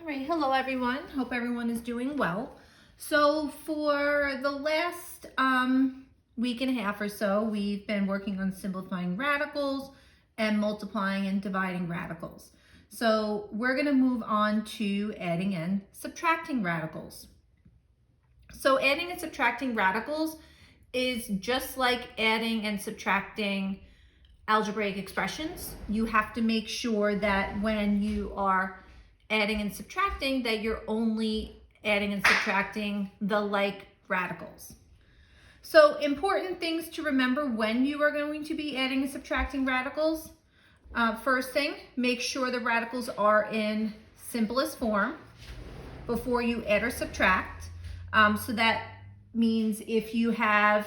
All right, hello everyone. Hope everyone is doing well. So for the last week and a half or so, we've been working on simplifying radicals and multiplying and dividing radicals. So we're going to move on to adding and subtracting radicals. So adding and subtracting radicals is just like adding and subtracting algebraic expressions. You have to make sure that when you are adding and subtracting that you're only adding and subtracting the like radicals. So important things to remember when you are going to be adding and subtracting radicals. First thing, make sure the radicals are in simplest form before you add or subtract. So that means if you have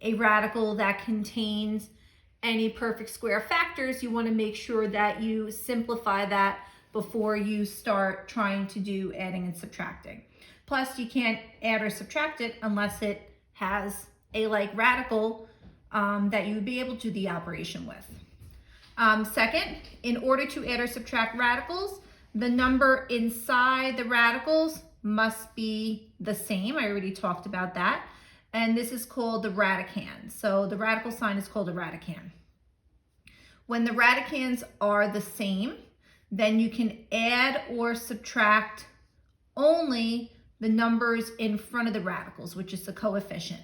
a radical that contains any perfect square factors, you want to make sure that you simplify that before you start trying to do adding and subtracting. Plus, you can't add or subtract it unless it has a like radical that you would be able to do the operation with. Second, in order to add or subtract radicals, the number inside the radicals must be the same. I already talked about that. And this is called the radicand. So the radical sign is called a radicand. When the radicands are the same, then you can add or subtract only the numbers in front of the radicals, which is the coefficient.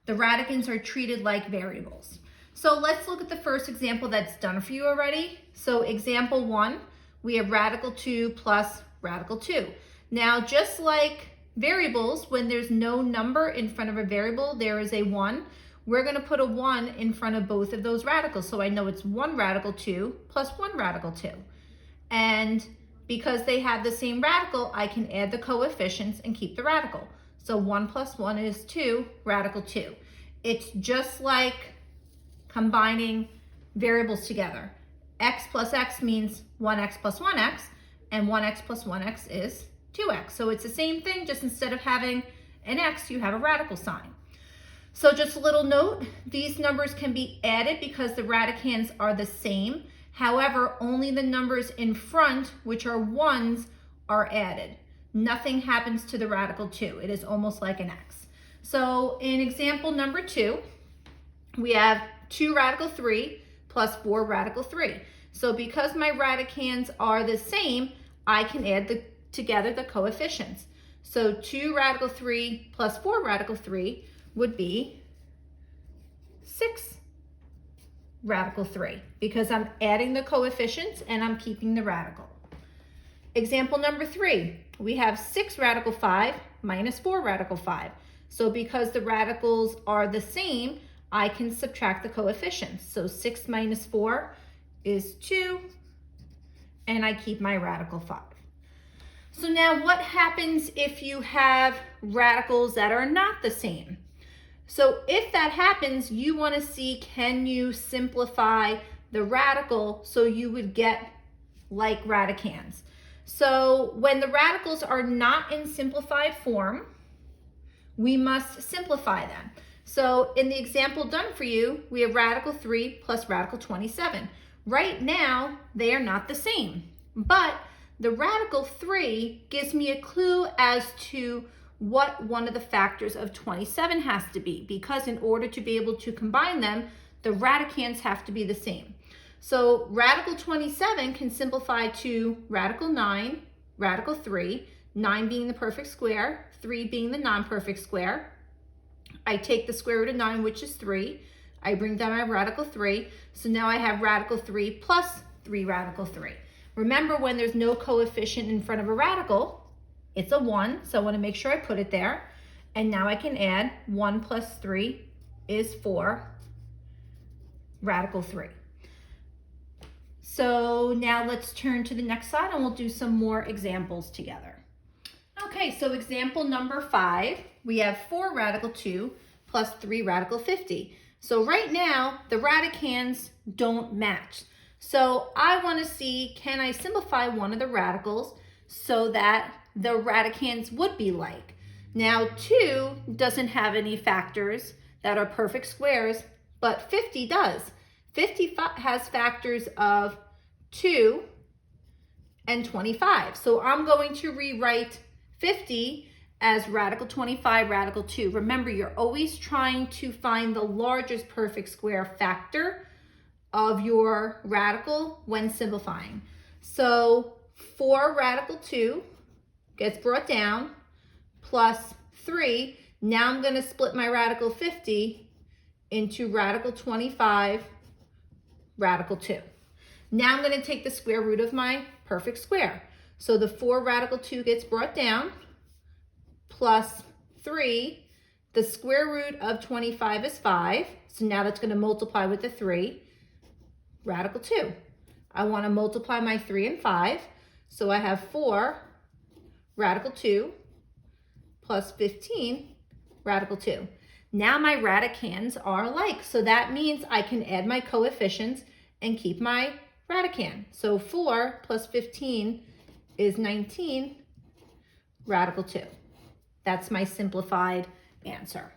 The radicands are treated like variables. So let's look at the first example that's done for you already. So example 1, we have radical 2 plus radical 2. Now, just like variables, when there's no number in front of a variable, there is a 1. We're going to put a 1 in front of both of those radicals. So I know it's 1 radical 2 plus 1 radical 2. And because they have the same radical, I can add the coefficients and keep the radical. So 1 plus 1 is 2, radical 2. It's just like combining variables together. X plus x means 1x plus 1x, and 1x plus 1x is 2x. So it's the same thing, just instead of having an x, you have a radical sign. So just a little note, these numbers can be added because the radicands are the same. However, only the numbers in front, which are 1s, are added. Nothing happens to the radical 2. It is almost like an x. So in example number 2, we have 2 radical 3 plus 4 radical 3. So because my radicands are the same, I can add together the coefficients. So 2 radical 3 plus 4 radical 3 would be 6 radical 3 because I'm adding the coefficients and I'm keeping the radical. Example number 3, we have 6 radical 5 minus 4 radical 5. So because the radicals are the same, I can subtract the coefficients. So 6 minus 4 is 2, and I keep my radical 5. So now what happens if you have radicals that are not the same? So if that happens, you want to see, can you simplify the radical so you would get like radicands? So when the radicals are not in simplified form, we must simplify them. So in the example done for you, we have radical 3 plus radical 27. Right now, they are not the same, but the radical 3 gives me a clue as to what one of the factors of 27 has to be, because in order to be able to combine them, the radicands have to be the same. So radical 27 can simplify to radical 9, radical 3, 9 being the perfect square, 3 being the non-perfect square. I take the square root of 9, which is 3. I bring down my radical 3. So now I have radical 3 plus 3 radical 3. Remember, when there's no coefficient in front of a radical, it's a 1, so I want to make sure I put it there. And now I can add 1 plus 3 is 4, radical 3. So now let's turn to the next slide and we'll do some more examples together. Okay, so example number 5, we have 4 radical 2 plus 3 radical 50. So right now, the radicands don't match. So I want to see, can I simplify one of the radicals so that the radicands would be like? Now 2 doesn't have any factors that are perfect squares, but 50 does. 50 has factors of 2 and 25. So I'm going to rewrite 50 as radical 25, radical 2. Remember, you're always trying to find the largest perfect square factor of your radical when simplifying. So 4 radical 2 gets brought down, plus 3. Now I'm going to split my radical 50 into radical 25, radical 2. Now I'm going to take the square root of my perfect square. So the 4 radical 2 gets brought down, plus 3. The square root of 25 is 5. So now that's going to multiply with the 3, radical 2. I want to multiply my 3 and 5. So I have 4 radical 2 plus 15 radical 2. Now my radicands are alike. So that means I can add my coefficients and keep my radicand. So 4 plus 15 is 19 radical 2. That's my simplified answer.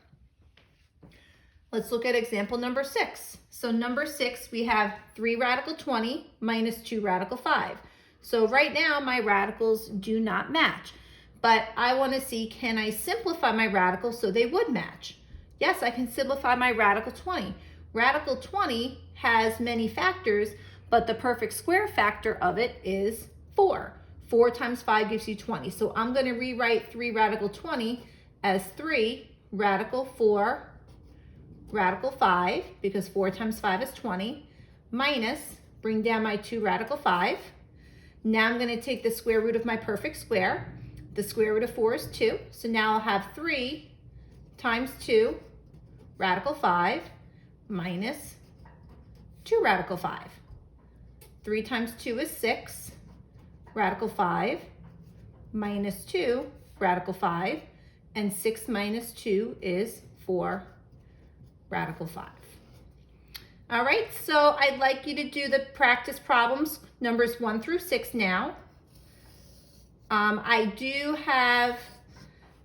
Let's look at example number 6. So number 6, we have 3 radical 20 minus 2 radical 5. So right now my radicals do not match, but I want to see, can I simplify my radicals so they would match? Yes, I can simplify my radical 20. Radical 20 has many factors, but the perfect square factor of it is 4. 4 times 5 gives you 20. So I'm going to rewrite 3 radical 20 as 3 radical 4 radical 5, because 4 times 5 is 20, minus, bring down my 2 radical 5. Now I'm going to take the square root of my perfect square. The square root of 4 is 2. So now I'll have 3 times 2 radical 5 minus 2 radical 5. 3 times 2 is 6 radical 5 minus 2 radical 5. And 6 minus 2 is 4 radical 5. All right, so I'd like you to do the practice problems, numbers 1 through 6 now. I do have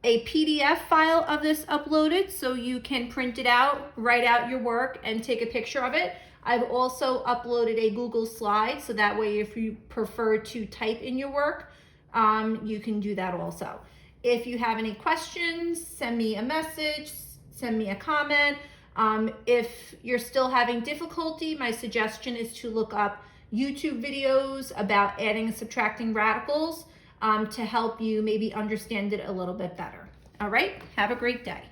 a PDF file of this uploaded, so you can print it out, write out your work, and take a picture of it. I've also uploaded a Google slide, so that way if you prefer to type in your work, you can do that also. If you have any questions, send me a message, send me a comment. If you're still having difficulty, my suggestion is to look up YouTube videos about adding and subtracting radicals to help you maybe understand it a little bit better. All right, have a great day.